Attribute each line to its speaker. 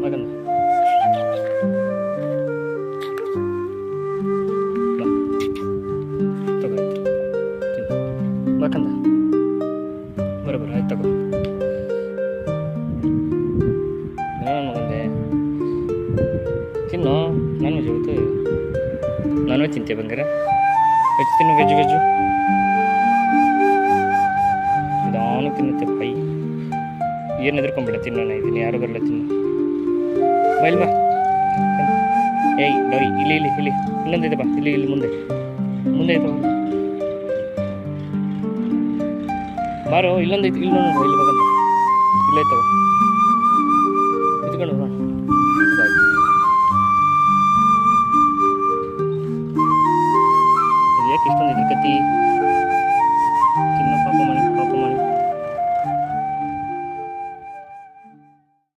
Speaker 1: ಮಗಂದ ತಗೋ ಮಕಂದ ಬರೋಬರ ಆಯ್ತು ತಗೋ ಮಗಂದೆ ತಿನ್ನು ನಾನ್ ವೆಜ್ ಇವತ್ತು ನಾನ್ ವೆಜ್ ತಿಂತೆ ಬಂಗಾರ ವೆಜ್ ತಿನ್ನು ವೆಜ್ ನಿಧಾನ ತಿನ್ನುತ್ತೆ ಪೈ ಏನು ಎದ್ಕೊಂಬಿಡ ತಿನ್ನೋಣ ಇದೀನಿ ಯಾರು ಬರಲ್ಲ ತಿನ್ನು ಬೈಲ್ ಬಾ ಏಯ್ ಡೋಯ್ ಇಲ್ಲಿ ಇನ್ನೊಂದಿದೆ ಬಾ ಇಲ್ಲಿ ಮುಂದೆ ಐತೆ ಬಾರೋ ಇಲ್ಲೊಂದು ಐತೆ ಇಲ್ಲಿ ನೋಡು ಇಲ್ಲಿ ಬಂದ ಇಲ್ಲೈತವ